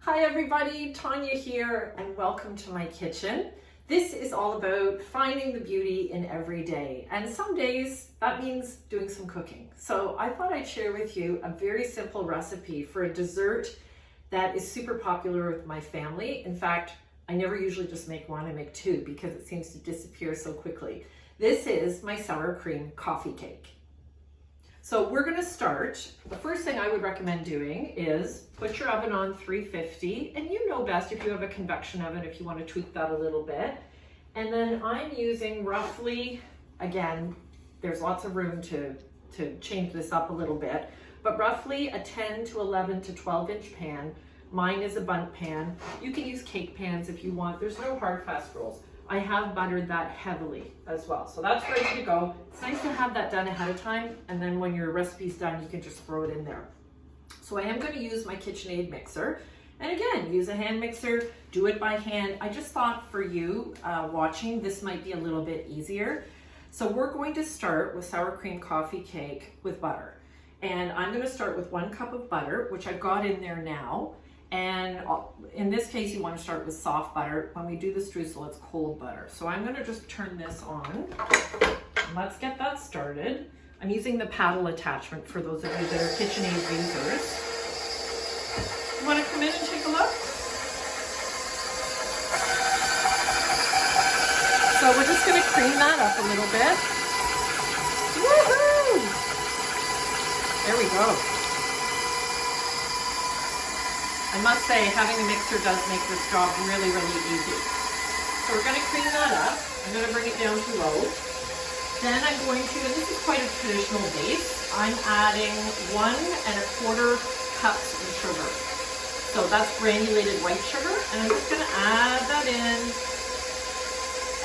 Hi everybody, Tanya here and welcome to my kitchen. This is all about finding the beauty in every day, and some days that means doing some cooking. So I thought I'd share with you a very simple recipe for a dessert that is super popular with my family. In fact, I never usually just make one, I make two because it seems to disappear so quickly. This is my sour cream coffee cake. So we're going to start. The first thing I would recommend doing is put your oven on 350, and you know best if you have a convection oven if you want to tweak that a little bit. And then I'm using roughly, again, there's lots of room to change this up a little bit, but roughly a 10 to 11 to 12 inch pan. Mine is a bundt pan. You can use cake pans if you want. There's no hard fast rules. I have buttered that heavily as well. So that's ready to go. It's nice to have that done ahead of time, and then when your recipe's done, you can just throw it in there. So I am going to use my KitchenAid mixer. And again, use a hand mixer, do it by hand. I just thought for you watching, this might be a little bit easier. So we're going to start with sour cream coffee cake with butter. And I'm going to start with 1 cup of butter, which I've got in there now. And in this case, you want to start with soft butter. When we do the streusel, it's cold butter. So I'm going to just turn this on. Let's get that started. I'm using the paddle attachment for those of you that are KitchenAid users. You want to come in and take a look? So we're just going to cream that up a little bit. Woohoo! There we go. I must say, having a mixer does make this job really, really easy. So we're going to cream that up. I'm going to bring it down to low. Then I'm going to, and this is quite a traditional base, I'm adding 1 1/4 cups of sugar. So that's granulated white sugar, and I'm just going to add that in.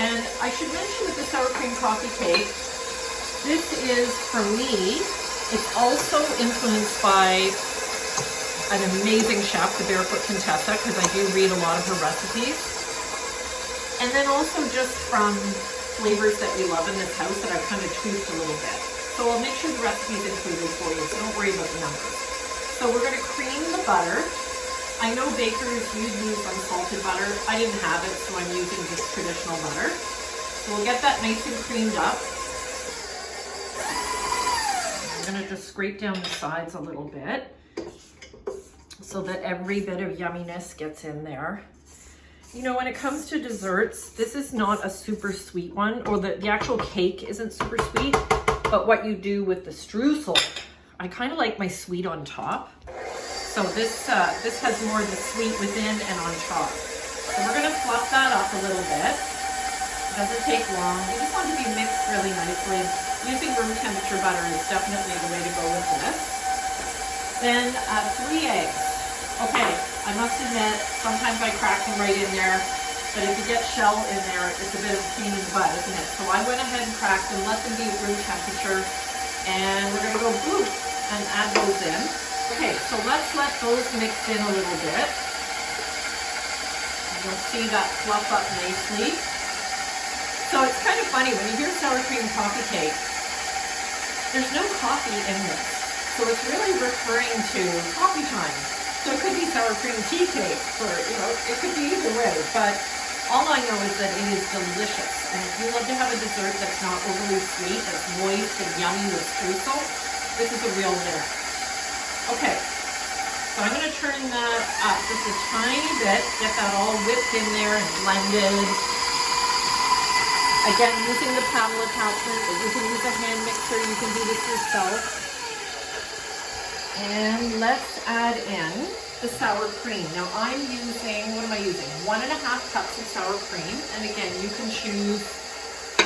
And I should mention with the sour cream coffee cake, this is, for me, it's also influenced by an amazing chef, the Barefoot Contessa, because I do read a lot of her recipes. And then also just from flavors that we love in this house that I've kind of tweaked a little bit. So I'll make sure the recipe's included for you, so don't worry about the numbers. So we're going to cream the butter. I know bakers use unsalted butter. I didn't have it, so I'm using just traditional butter. So we'll get that nice and creamed up. I'm going to just scrape down the sides a little bit, so that every bit of yumminess gets in there. You know, when it comes to desserts, this is not a super sweet one, or the actual cake isn't super sweet, but what you do with the streusel, I kind of like my sweet on top. So this has more of the sweet within and on top. So we're gonna fluff that up a little bit. It doesn't take long. You just want it to be mixed really nicely. Using room temperature butter is definitely the way to go with this. Then 3 eggs. Okay, I must admit, sometimes I crack them right in there, but if you get shell in there, it's a bit of a pain in the butt, isn't it? So I went ahead and cracked them, let them be at room temperature, and we're gonna go boop and add those in. Okay, so let's let those mix in a little bit. You'll see that fluff up nicely. So it's kind of funny, when you hear sour cream coffee cake, there's no coffee in this. So it's really referring to coffee time. So it could be sour cream tea cake, or, you know, it could be either way. But all I know is that it is delicious. And if you love to have a dessert that's not overly sweet, that's moist and yummy with streusel, this is a real winner. Okay, so I'm going to turn that up just a tiny bit, get that all whipped in there and blended. Again, using the paddle attachment, but you can use a hand mixer, you can do this yourself. And let's add in the sour cream. Now I'm using, what am I using? 1 1/2 cups of sour cream. And again, you can choose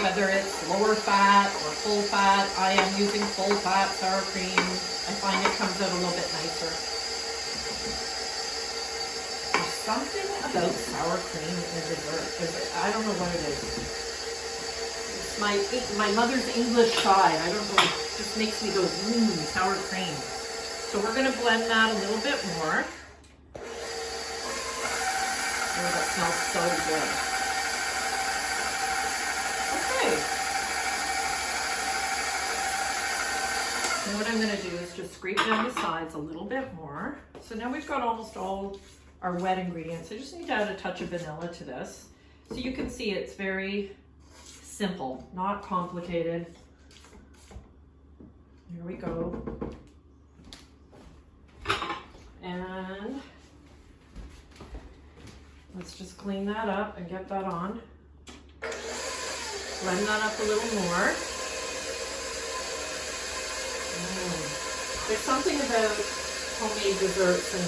whether it's lower fat or full fat. I am using full fat sour cream. I find it comes out a little bit nicer. There's something about sour cream in a dessert. I don't know what it is. It's my mother's English side. I don't know, it just makes me go, sour cream. So we're going to blend that a little bit more. Oh, that smells so good. Okay. And what I'm going to do is just scrape down the sides a little bit more. So now we've got almost all our wet ingredients. I just need to add a touch of vanilla to this. So you can see it's very simple, not complicated. Here we go. And let's just clean that up and get that on. Blend that up a little more. There's something about homemade desserts, and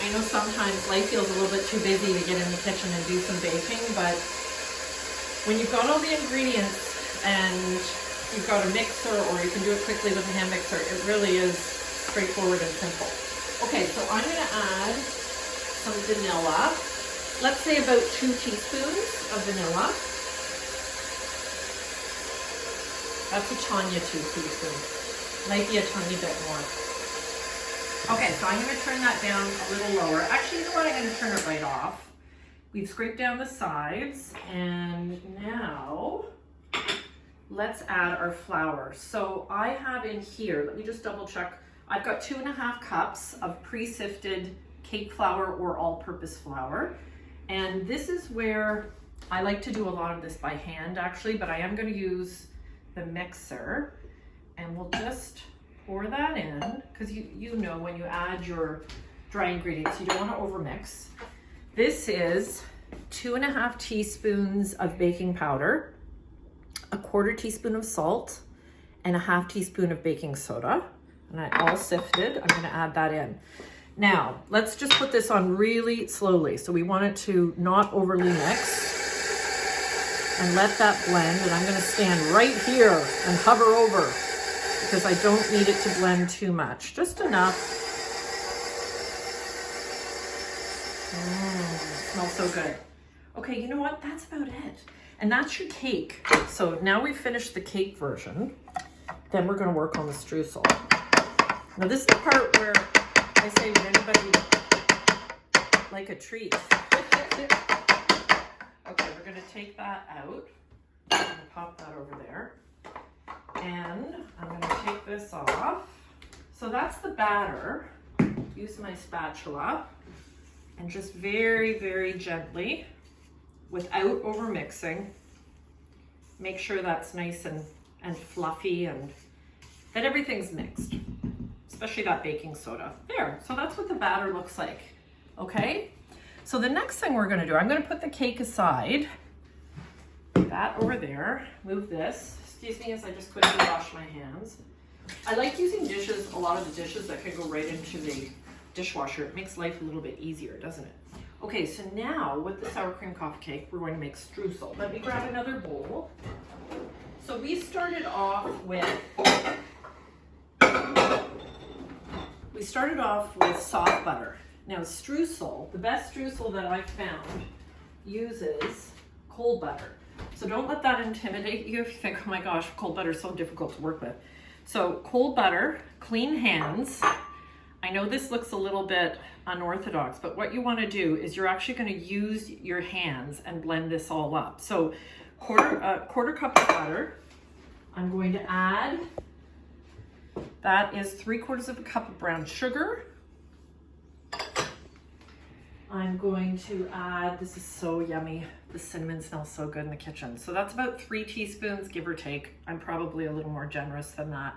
I know sometimes life feels a little bit too busy to get in the kitchen and do some baking, but when you've got all the ingredients and you've got a mixer, or you can do it quickly with a hand mixer, it really is straightforward and simple. Okay, so I'm going to add some vanilla. Let's say about 2 teaspoons of vanilla. That's a Tanya 2 teaspoons. Might be a tiny bit more. Okay, so I'm going to turn that down a little lower. Actually, you know what? I'm going to turn it right off. We've scraped down the sides, and now let's add our flour. So I have in here, let me just double check. I've got 2.5 cups of pre-sifted cake flour or all-purpose flour. And this is where I like to do a lot of this by hand, actually, but I am going to use the mixer. And we'll just pour that in, because you know when you add your dry ingredients, you don't want to overmix. This is 2.5 teaspoons of baking powder, 1/4 teaspoon of salt, and 1/2 teaspoon of baking soda. And I all sifted. I'm going to add that in. Now, let's just put this on really slowly. So we want it to not overly mix. And let that blend. And I'm going to stand right here and hover over, because I don't need it to blend too much. Just enough. Smells so good. Okay, you know what? That's about it. And that's your cake. So now we've finished the cake version. Then we're going to work on the streusel. Now this is the part where I say, would anybody like a treat? Okay, we're going to take that out. I'm going to pop that over there. And I'm going to take this off. So that's the batter. Use my spatula and just very, very gently, without over mixing, make sure that's nice and fluffy and that everything's mixed, especially that baking soda. There, so that's what the batter looks like, okay? So the next thing we're going to do, I'm going to put the cake aside, that over there, move this. Excuse me as I just quickly wash my hands. I like using dishes, a lot of the dishes that can go right into the dishwasher. It makes life a little bit easier, doesn't it? Okay, so now with the sour cream coffee cake, we're going to make streusel. Let me grab another bowl. So we started off with soft butter. Now streusel, the best streusel that I've found, uses cold butter. So don't let that intimidate you if you think, oh my gosh, cold butter is so difficult to work with. So cold butter, clean hands. I know this looks a little bit unorthodox, but what you want to do is you're actually going to use your hands and blend this all up. So quarter cup of butter. I'm going to add, that is 3/4 cup of brown sugar. I'm going to add, this is so yummy, the cinnamon smells so good in the kitchen. So that's about 3 teaspoons, give or take. I'm probably a little more generous than that,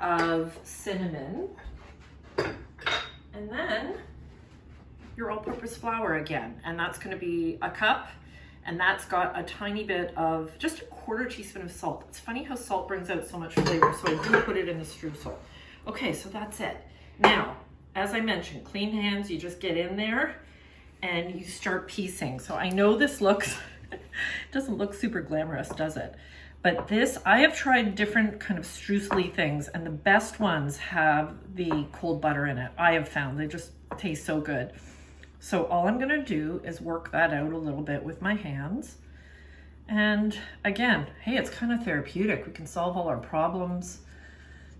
of cinnamon. And then your all-purpose flour again, and that's going to be a cup, and that's got a tiny bit of, just 1/4 teaspoon of salt. It's funny how salt brings out so much flavor, so I do put it in the streusel. Okay, so that's it. Now, as I mentioned, clean hands, you just get in there and you start piecing. So I know this looks, it doesn't look super glamorous, does it? But this, I have tried different kind of streusel-y things, and the best ones have the cold butter in it. I have found they just taste so good. So all I'm gonna do is work that out a little bit with my hands. And again, hey, it's kind of therapeutic. We can solve all our problems.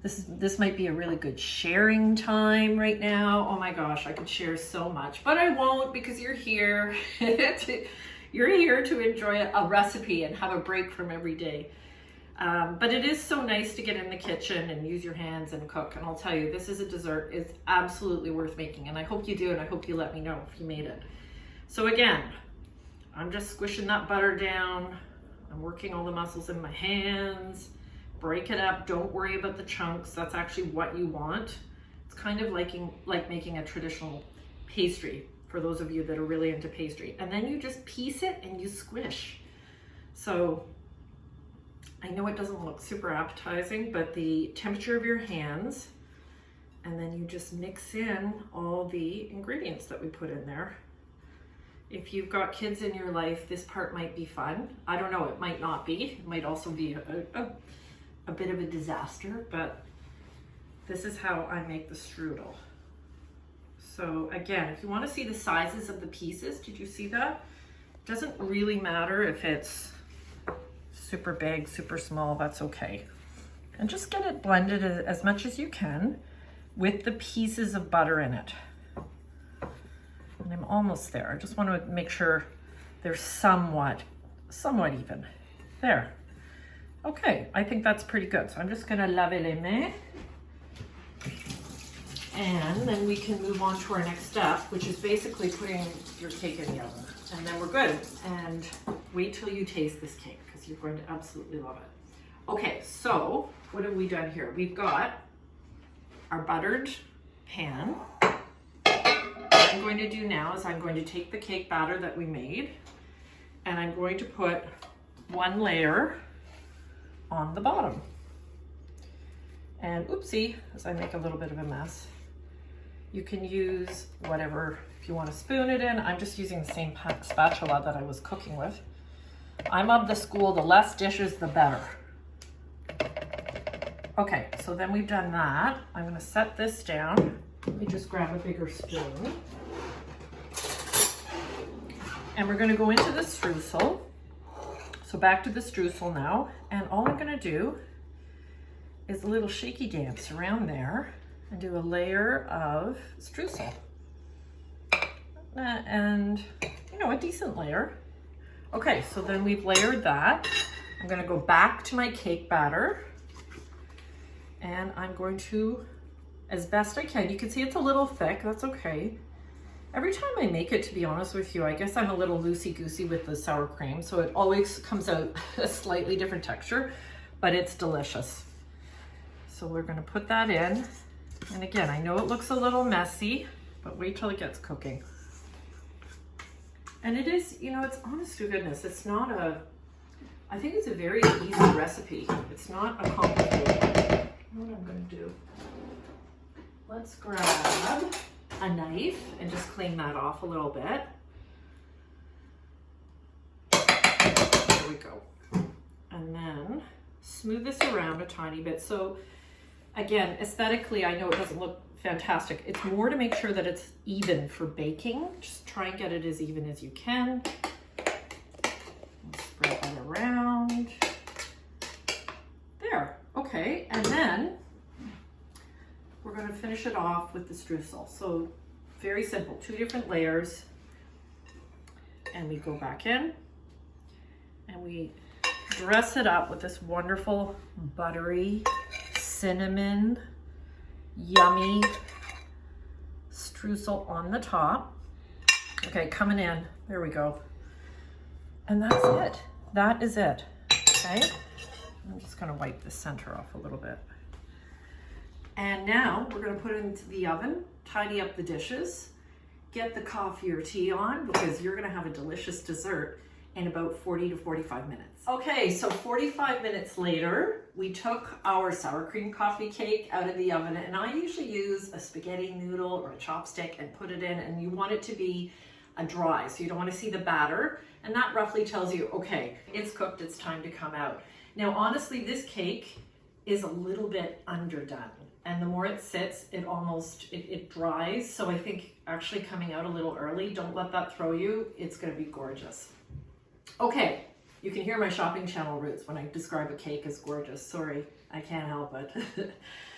This might be a really good sharing time right now. Oh my gosh, I could share so much, but I won't, because you're here. You're here to enjoy a recipe and have a break from every day. But it is so nice to get in the kitchen and use your hands and cook. And I'll tell you, this is a dessert. It's absolutely worth making. And I hope you do, and I hope you let me know if you made it. So again, I'm just squishing that butter down. I'm working all the muscles in my hands. Break it up. Don't worry about the chunks. That's actually what you want. It's kind of like making a traditional pastry for those of you that are really into pastry. And then you just piece it and you squish. So I know it doesn't look super appetizing, but the temperature of your hands, and then you just mix in all the ingredients that we put in there. If you've got kids in your life, this part might be fun. I don't know, it might not be. It might also be a bit of a disaster, but this is how I make the strudel. So again, if you want to see the sizes of the pieces, did you see that? It doesn't really matter if it's super big, super small, that's okay. And just get it blended as much as you can with the pieces of butter in it. And I'm almost there. I just want to make sure they're somewhat even. There. Okay, I think that's pretty good. So I'm just gonna laver les mains. And then we can move on to our next step, which is basically putting your cake in the oven. And then we're good. And wait till you taste this cake, because you're going to absolutely love it. Okay, so what have we done here? We've got our buttered pan. What I'm going to do now is I'm going to take the cake batter that we made, and I'm going to put one layer on the bottom. And oopsie, as I make a little bit of a mess. You can use whatever, if you want to spoon it in. I'm just using the same spatula that I was cooking with. I'm of the school, the less dishes, the better. Okay, so then we've done that. I'm going to set this down. Let me just grab a bigger spoon. And we're going to go into the streusel. So back to the streusel now. And all I'm going to do is a little shaky dance around there and do a layer of streusel. And, you know, a decent layer. Okay, so then we've layered that. I'm going to go back to my cake batter. And I'm going to, as best I can, you can see it's a little thick, that's okay. Every time I make it, to be honest with you, I guess I'm a little loosey-goosey with the sour cream, so it always comes out a slightly different texture, but it's delicious. So we're gonna put that in. And again, I know it looks a little messy, but wait till it gets cooking. And it is, you know, it's honest to goodness, it's not I think it's a very easy recipe. It's not a complicated one. What I'm gonna do, let's grab a knife and just clean that off a little bit. There we go. And then smooth this around a tiny bit. So again, aesthetically, I know it doesn't look fantastic. It's more to make sure that it's even for baking. Just try and get it as even as you can. Spread that around. There, okay. And then we're going to finish it off with the streusel. So very simple, 2 different layers. And we go back in and we dress it up with this wonderful buttery, cinnamon, yummy streusel on the top. Okay, coming in, there we go. And that's it. That is it, okay? I'm just gonna wipe the center off a little bit. And now we're gonna put it into the oven, tidy up the dishes, get the coffee or tea on, because you're gonna have a delicious dessert in about 40 to 45 minutes. Okay, so 45 minutes later, we took our sour cream coffee cake out of the oven, and I usually use a spaghetti noodle or a chopstick and put it in, and you want it to be dry, so you don't want to see the batter, and that roughly tells you, okay, it's cooked, it's time to come out. Now, honestly, this cake is a little bit underdone, and the more it sits, it dries, so I think actually coming out a little early, don't let that throw you, it's gonna be gorgeous. Okay, you can hear my shopping channel roots when I describe a cake as gorgeous. Sorry, I can't help it.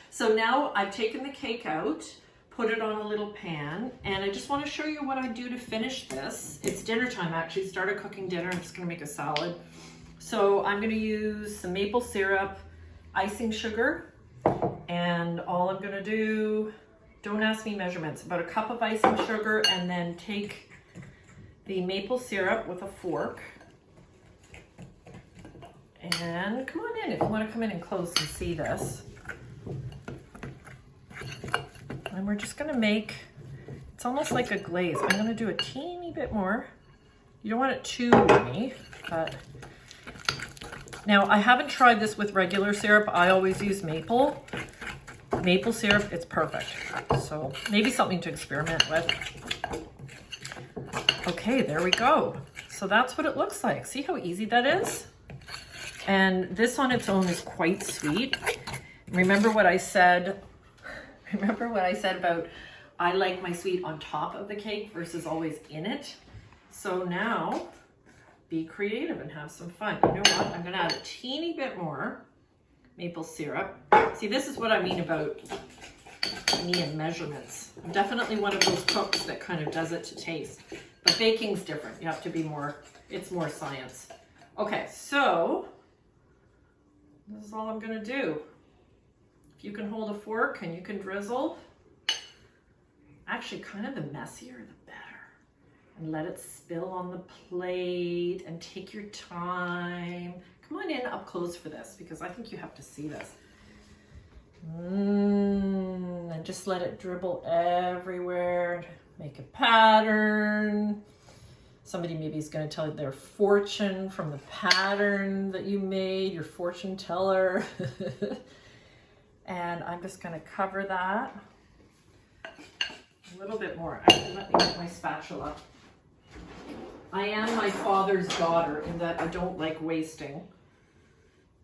So now I've taken the cake out, put it on a little pan, and I just want to show you what I do to finish this. It's dinner time, actually. Started cooking dinner. I'm just going to make a salad. So I'm going to use some maple syrup, icing sugar, and all I'm going to do, don't ask me measurements, about a cup of icing sugar, and then take the maple syrup with a fork. And come on in if you want to come in and close and see this. And we're just going to make, it's almost like a glaze. I'm going to do a teeny bit more. You don't want it too runny, but now I haven't tried this with regular syrup. I always use maple syrup. It's perfect. So maybe something to experiment with. Okay, there we go. So that's what it looks like. See how easy that is? And this on its own is quite sweet. Remember what I said? Remember what I said about I like my sweet on top of the cake versus always in it? So now be creative and have some fun. You know what? I'm gonna add a teeny bit more maple syrup. See, this is what I mean about me and measurements. I'm definitely one of those cooks that kind of does it to taste. But baking's different. You have to be more, it's more science. Okay, so this is all I'm gonna do. If you can hold a fork and you can drizzle, actually kind of the messier the better. And let it spill on the plate and take your time. Come on in up close for this because I think you have to see this. And just let it dribble everywhere. Make a pattern. Somebody maybe is going to tell you their fortune from the pattern that you made, your fortune teller. And I'm just going to cover that a little bit more. Actually, let me get my spatula. I am my father's daughter in that I don't like wasting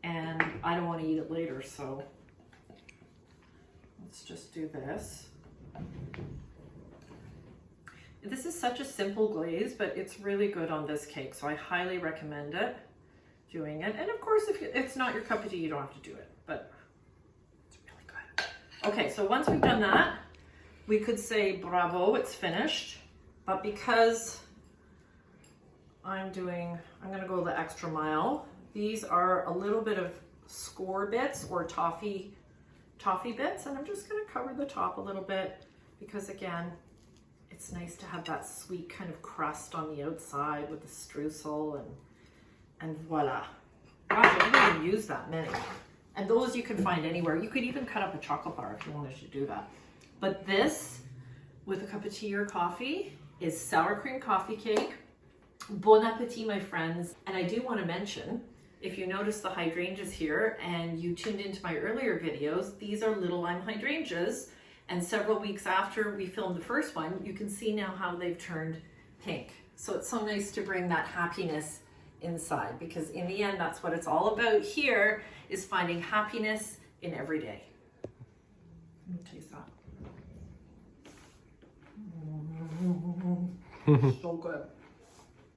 and I don't want to eat it later, so let's just do this. This is such a simple glaze, but it's really good on this cake, so I highly recommend it, doing it. And of course, if it's not your cup of tea, you don't have to do it, but it's really good. Okay, so once we've done that, we could say bravo, it's finished, but because I'm gonna go the extra mile. These are a little bit of score bits or toffee bits, and I'm just gonna cover the top a little bit because again, it's nice to have that sweet kind of crust on the outside with the streusel and voila. Gosh, I didn't even use that many. And those you can find anywhere. You could even cut up a chocolate bar if you wanted to do that. But this, with a cup of tea or coffee, is sour cream coffee cake. Bon appetit, my friends. And I do want to mention, if you notice the hydrangeas here and you tuned into my earlier videos, these are little lime hydrangeas. And several weeks after we filmed the first one, you can see now how they've turned pink. So it's so nice to bring that happiness inside because in the end, that's what it's all about here, is finding happiness in every day. Let me taste that. So good.